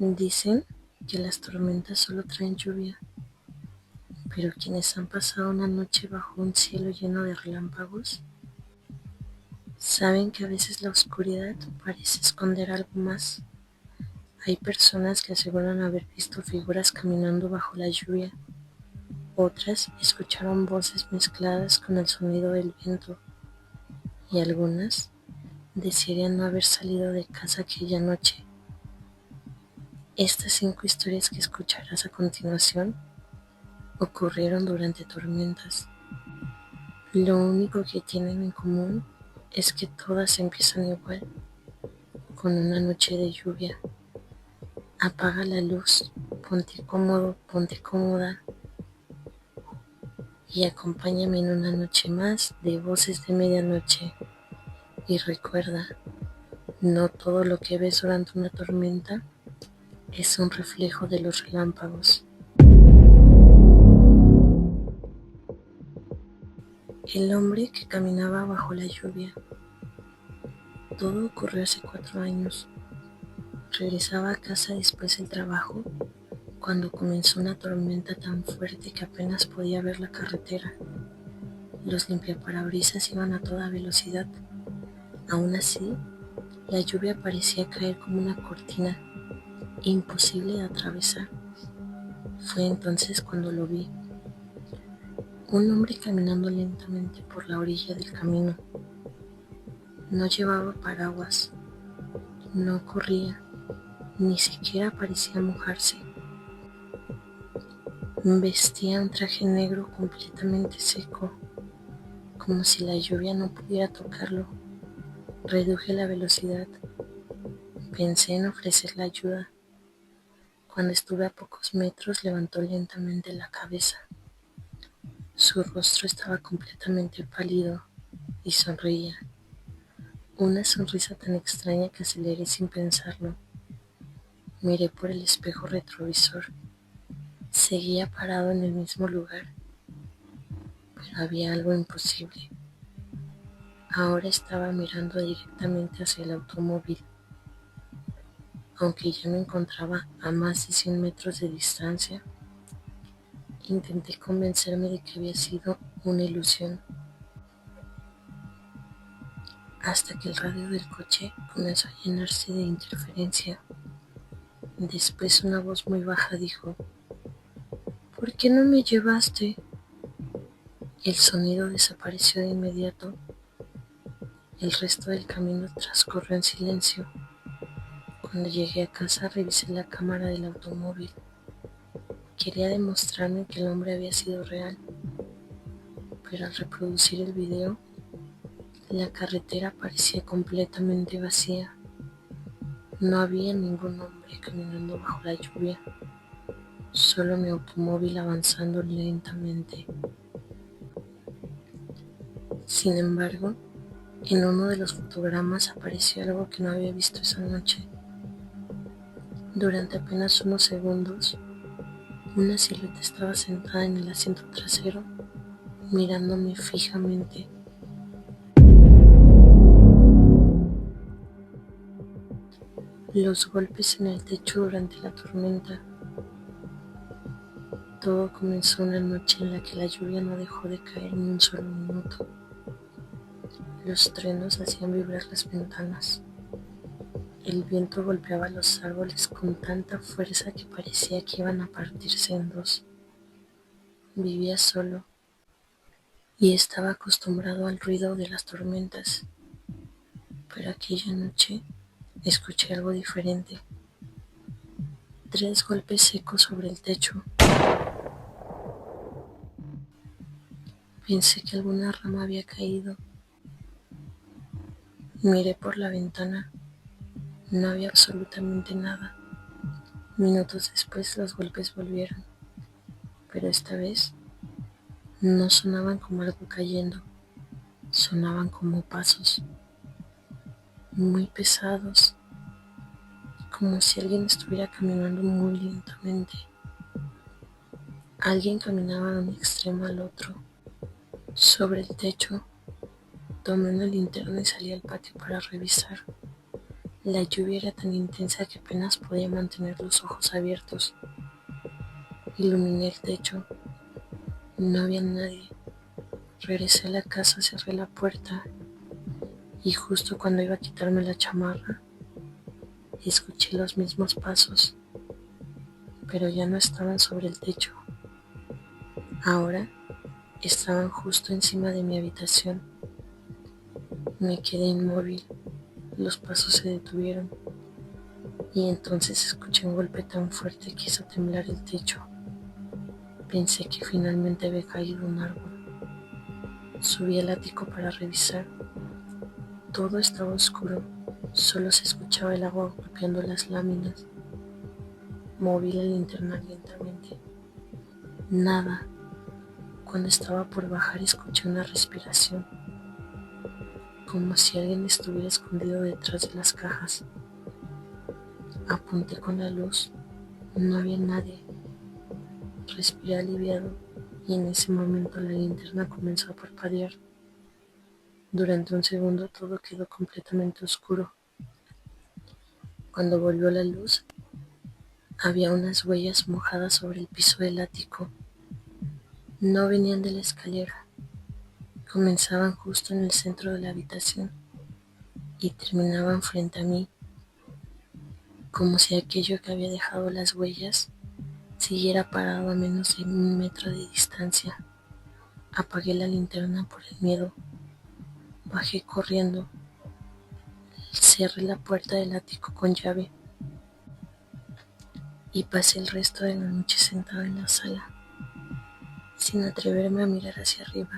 Dicen que las tormentas solo traen lluvia, pero quienes han pasado una noche bajo un cielo lleno de relámpagos saben que a veces la oscuridad parece esconder algo más. Hay personas que aseguran haber visto figuras caminando bajo la lluvia, otras escucharon voces mezcladas con el sonido del viento y algunas desearían no haber salido de casa aquella noche. Estas 5 historias que escucharás a continuación ocurrieron durante tormentas. Lo único que tienen en común es que todas empiezan igual, con una noche de lluvia. Apaga la luz, ponte cómodo, ponte cómoda y acompáñame en una noche más de Voces de Medianoche. Y recuerda, no todo lo que ves durante una tormenta es un reflejo de los relámpagos. El hombre que caminaba bajo la lluvia. Todo ocurrió hace 4 años. Regresaba a casa después del trabajo cuando comenzó una tormenta tan fuerte que apenas podía ver la carretera. Los limpiaparabrisas iban a toda velocidad. Aún así, la lluvia parecía caer como una cortina, imposible de atravesar. Fue entonces cuando lo vi. Un hombre caminando lentamente por la orilla del camino. No llevaba paraguas, no corría, ni siquiera parecía mojarse. Vestía un traje negro completamente seco, como si la lluvia no pudiera tocarlo. Reduje la velocidad. Pensé en ofrecerle ayuda. Cuando estuve a pocos metros, levantó lentamente la cabeza. Su rostro estaba completamente pálido y sonreía. Una sonrisa tan extraña que aceleré sin pensarlo. Miré por el espejo retrovisor. Seguía parado en el mismo lugar, pero había algo imposible. Ahora estaba mirando directamente hacia el automóvil. Aunque ya me encontraba a más de 100 metros de distancia, intenté convencerme de que había sido una ilusión, hasta que el radio del coche comenzó a llenarse de interferencia. Después una voz muy baja dijo: ¿por qué no me llevaste? El sonido desapareció de inmediato. El resto del camino transcurrió en silencio. Cuando llegué a casa revisé la cámara del automóvil. Quería demostrarme que el hombre había sido real, pero al reproducir el video, la carretera parecía completamente vacía. No había ningún hombre caminando bajo la lluvia, solo mi automóvil avanzando lentamente. Sin embargo, en uno de los fotogramas apareció algo que no había visto esa noche. Durante apenas unos segundos, una silueta estaba sentada en el asiento trasero, mirándome fijamente. Los golpes en el techo durante la tormenta. Todo comenzó una noche en la que la lluvia no dejó de caer ni un solo minuto. Los truenos hacían vibrar las ventanas. El viento golpeaba los árboles con tanta fuerza que parecía que iban a partirse en dos. Vivía solo y estaba acostumbrado al ruido de las tormentas, pero aquella noche escuché algo diferente. 3 golpes secos sobre el techo. Pensé que alguna rama había caído. Miré por la ventana. No había absolutamente nada. Minutos después los golpes volvieron, pero esta vez no sonaban como algo cayendo, sonaban como pasos, muy pesados, como si alguien estuviera caminando muy lentamente. Alguien caminaba de un extremo al otro. Sobre el techo, tomé una linterna y salí al patio para revisar. La lluvia era tan intensa que apenas podía mantener los ojos abiertos. Iluminé el techo. No había nadie. Regresé a la casa, cerré la puerta y justo cuando iba a quitarme la chamarra, escuché los mismos pasos, pero ya no estaban sobre el techo. Ahora estaban justo encima de mi habitación. Me quedé inmóvil. Los pasos se detuvieron y entonces escuché un golpe tan fuerte que hizo temblar el techo. Pensé que finalmente había caído un árbol. Subí al ático para revisar. Todo estaba oscuro. Solo se escuchaba el agua golpeando las láminas. Moví la linterna lentamente. Nada. Cuando estaba por bajar escuché una respiración, como si alguien estuviera escondido detrás de las cajas. Apunté con la luz. No había nadie. Respiré aliviado y en ese momento la linterna comenzó a parpadear. Durante un segundo todo quedó completamente oscuro. Cuando volvió la luz, había unas huellas mojadas sobre el piso del ático. No venían de la escalera. Comenzaban justo en el centro de la habitación y terminaban frente a mí, como si aquello que había dejado las huellas siguiera parado a menos de 1 metro de distancia. Apagué la linterna por el miedo. Bajé corriendo. Cerré la puerta del ático con llave y pasé el resto de la noche sentado en la sala, sin atreverme a mirar hacia arriba.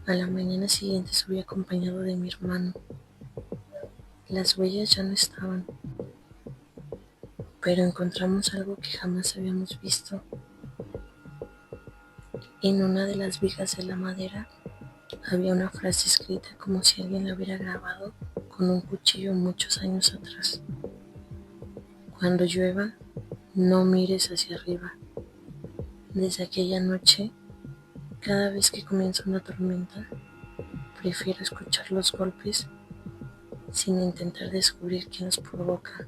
A la mañana siguiente subí acompañado de mi hermano. Las huellas ya no estaban, pero encontramos algo que jamás habíamos visto. En una de las vigas de la madera había una frase escrita como si alguien la hubiera grabado con un cuchillo muchos años atrás. Cuando llueva, no mires hacia arriba. Desde aquella noche, cada vez que comienza una tormenta, prefiero escuchar los golpes sin intentar descubrir quién los provoca.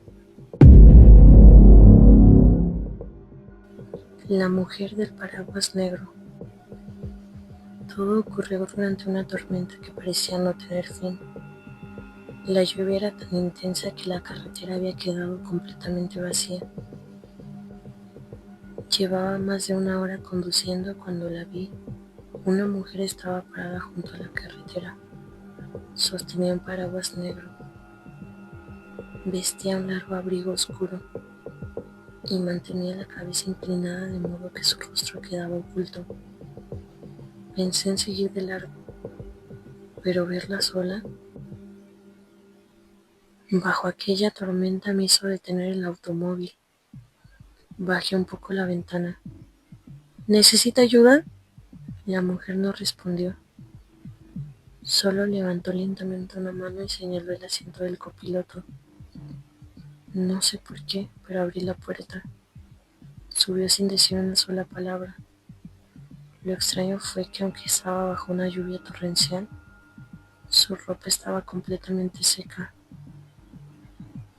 La mujer del paraguas negro. Todo ocurrió durante una tormenta que parecía no tener fin. La lluvia era tan intensa que la carretera había quedado completamente vacía. Llevaba más de 1 hora conduciendo cuando la vi. Una mujer estaba parada junto a la carretera. Sostenía un paraguas negro. Vestía un largo abrigo oscuro y mantenía la cabeza inclinada de modo que su rostro quedaba oculto. Pensé en seguir de largo, pero verla sola bajo aquella tormenta me hizo detener el automóvil. Bajé un poco la ventana. ¿Necesita ayuda? La mujer no respondió. Solo levantó lentamente una mano y señaló el asiento del copiloto. No sé por qué, pero abrí la puerta. Subió sin decir una sola palabra. Lo extraño fue que aunque estaba bajo una lluvia torrencial, su ropa estaba completamente seca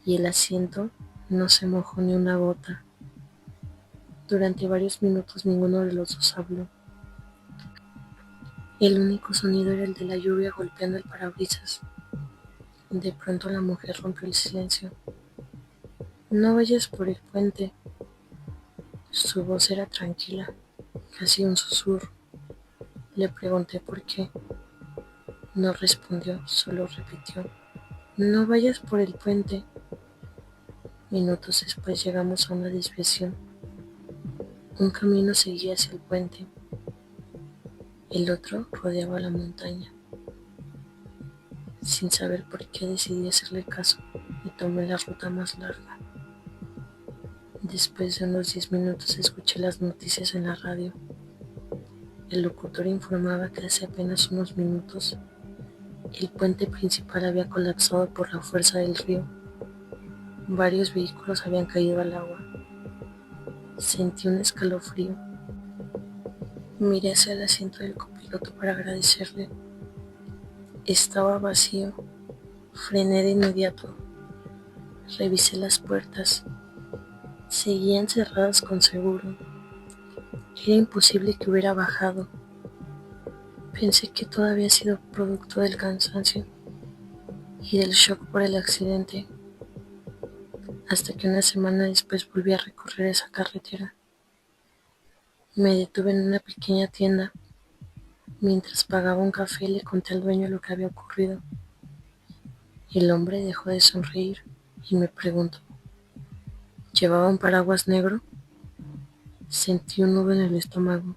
y el asiento no se mojó ni una gota. Durante varios minutos ninguno de los dos habló. El único sonido era el de la lluvia golpeando el parabrisas. De pronto la mujer rompió el silencio. No vayas por el puente. Su voz era tranquila, casi un susurro. Le pregunté por qué. No respondió, solo repitió. No vayas por el puente. Minutos después llegamos a una desviación. Un camino seguía hacia el puente. El otro rodeaba la montaña. Sin saber por qué decidí hacerle caso y tomé la ruta más larga. Después de unos 10 minutos escuché las noticias en la radio. El locutor informaba que hace apenas unos minutos el puente principal había colapsado por la fuerza del río. Varios vehículos habían caído al agua. Sentí un escalofrío. Miré hacia el asiento del copiloto para agradecerle. Estaba vacío. Frené de inmediato. Revisé las puertas. Seguían cerradas con seguro. Era imposible que hubiera bajado. Pensé que todo había sido producto del cansancio y del shock por el accidente, hasta que una semana después volví a recorrer esa carretera. Me detuve en una pequeña tienda. Mientras pagaba un café le conté al dueño lo que había ocurrido. El hombre dejó de sonreír y me preguntó, ¿llevaba un paraguas negro? Sentí un nudo en el estómago.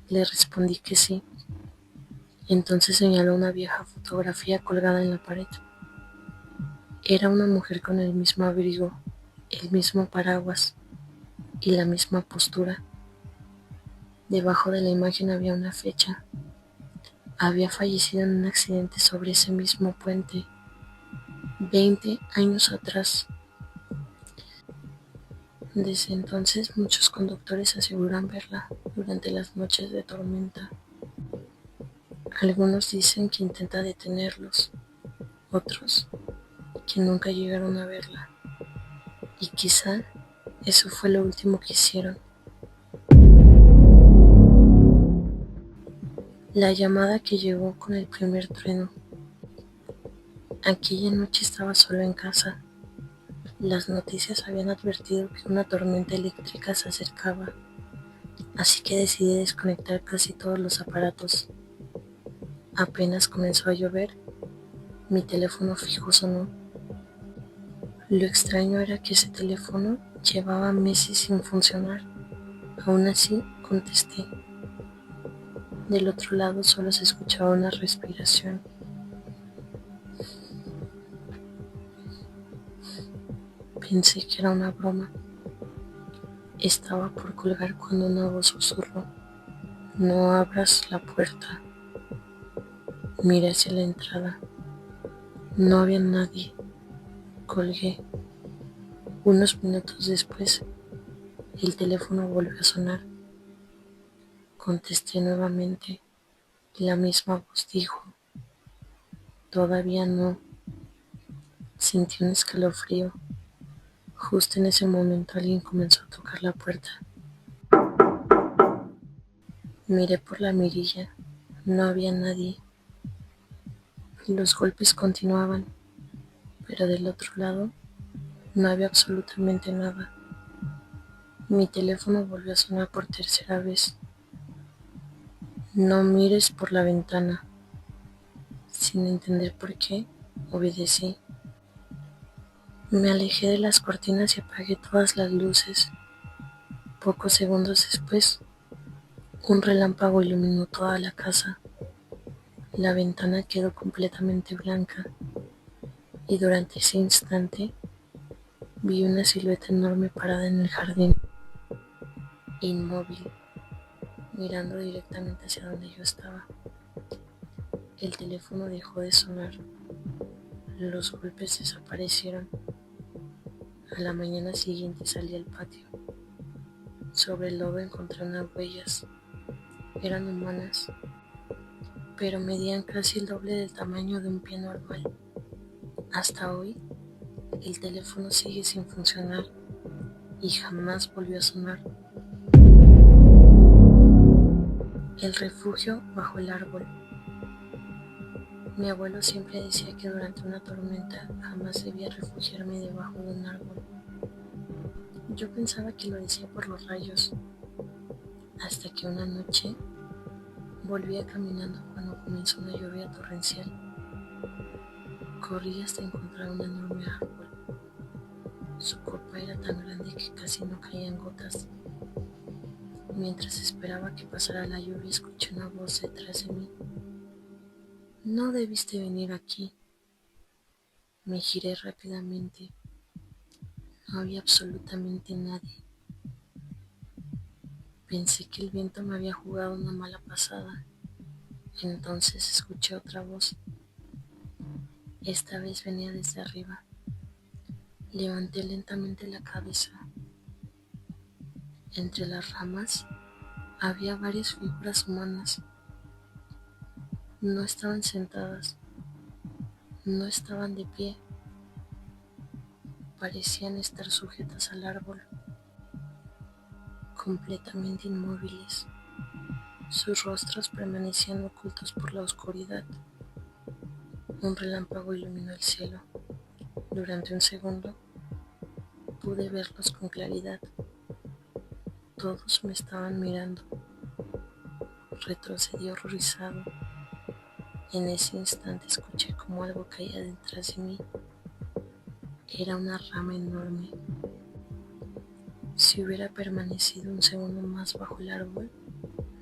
Le respondí que sí. Entonces señaló una vieja fotografía colgada en la pared. Era una mujer con el mismo abrigo, el mismo paraguas y la misma postura. Debajo de la imagen había una fecha. Había fallecido en un accidente sobre ese mismo puente, 20 años atrás. Desde entonces muchos conductores aseguran verla durante las noches de tormenta. Algunos dicen que intenta detenerlos, otros que nunca llegaron a verla. Y quizá eso fue lo último que hicieron. La llamada que llegó con el primer trueno. Aquella noche estaba solo en casa. Las noticias habían advertido que una tormenta eléctrica se acercaba, así que decidí desconectar casi todos los aparatos. Apenas comenzó a llover, mi teléfono fijo sonó. Lo extraño era que ese teléfono llevaba meses sin funcionar. Aún así, contesté. Del otro lado solo se escuchaba una respiración. Pensé que era una broma. Estaba por colgar cuando una voz susurró: «No abras la puerta». Miré hacia la entrada. No había nadie. Colgué. Unos minutos después, el teléfono volvió a sonar. Contesté nuevamente. La misma voz dijo: «Todavía no». Sentí un escalofrío. Justo en ese momento alguien comenzó a tocar la puerta. Miré por la mirilla. No había nadie. Los golpes continuaban, pero del otro lado no había absolutamente nada. Mi teléfono volvió a sonar por tercera vez. «No mires por la ventana». Sin entender por qué, obedecí. Me alejé de las cortinas y apagué todas las luces. Pocos segundos después, un relámpago iluminó toda la casa. La ventana quedó completamente blanca y durante ese instante vi una silueta enorme parada en el jardín, inmóvil, mirando directamente hacia donde yo estaba. El teléfono dejó de sonar. Los golpes desaparecieron. A la mañana siguiente salí al patio. Sobre el lodo encontré unas huellas. Eran humanas, pero medían casi el doble del tamaño de un pie normal. Hasta hoy, el teléfono sigue sin funcionar y jamás volvió a sonar. El refugio bajo el árbol. Mi abuelo siempre decía que durante una tormenta jamás debía refugiarme debajo de un árbol. Yo pensaba que lo decía por los rayos, hasta que una noche volvía caminando cuando comenzó una lluvia torrencial. Corrí hasta encontrar un enorme árbol. Su copa era tan grande que casi no caían gotas. Mientras esperaba que pasara la lluvia, escuché una voz detrás de mí. «No debiste venir aquí». Me giré rápidamente. No había absolutamente nadie. Pensé que el viento me había jugado una mala pasada. Entonces escuché otra voz. Esta vez venía desde arriba. Levanté lentamente la cabeza. Entre las ramas había varias figuras humanas. No estaban sentadas, no estaban de pie, parecían estar sujetas al árbol, completamente inmóviles. Sus rostros permanecían ocultos por la oscuridad. Un relámpago iluminó el cielo. Durante un segundo pude verlos con claridad. Todos me estaban mirando. Retrocedí horrorizado. En ese instante escuché como algo caía detrás de mí. Era una rama enorme. Si hubiera permanecido un segundo más bajo el árbol,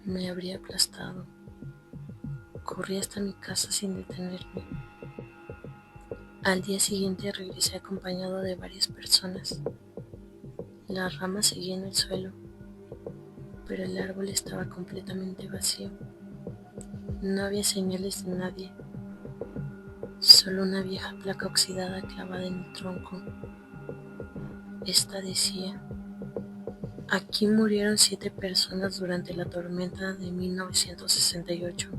me habría aplastado. Corrí hasta mi casa sin detenerme. Al día siguiente regresé acompañado de varias personas. La rama seguía en el suelo, pero el árbol estaba completamente vacío. No había señales de nadie, solo una vieja placa oxidada clavada en el tronco. Esta decía: aquí murieron 7 personas durante la tormenta de 1968.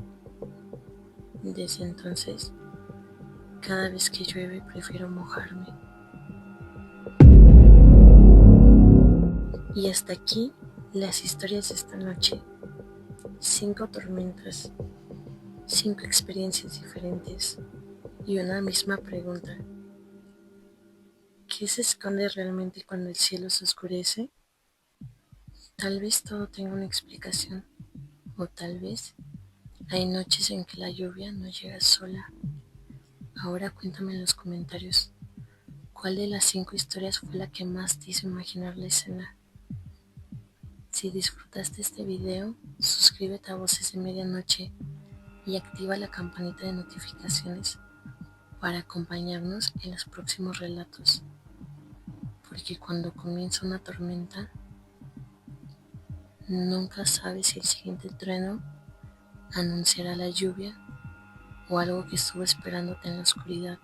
Desde entonces, cada vez que llueve prefiero mojarme. Y hasta aquí las historias de esta noche. 5 tormentas, 5 experiencias diferentes y una misma pregunta. ¿Qué se esconde realmente cuando el cielo se oscurece? Tal vez todo tenga una explicación, o tal vez hay noches en que la lluvia no llega sola. Ahora cuéntame en los comentarios, ¿cuál de las 5 historias fue la que más te hizo imaginar la escena? Si disfrutaste este video, suscríbete a Voces de Medianoche y activa la campanita de notificaciones para acompañarnos en los próximos relatos, porque cuando comienza una tormenta, nunca sabes si el siguiente trueno anunciará la lluvia o algo que estuvo esperándote en la oscuridad.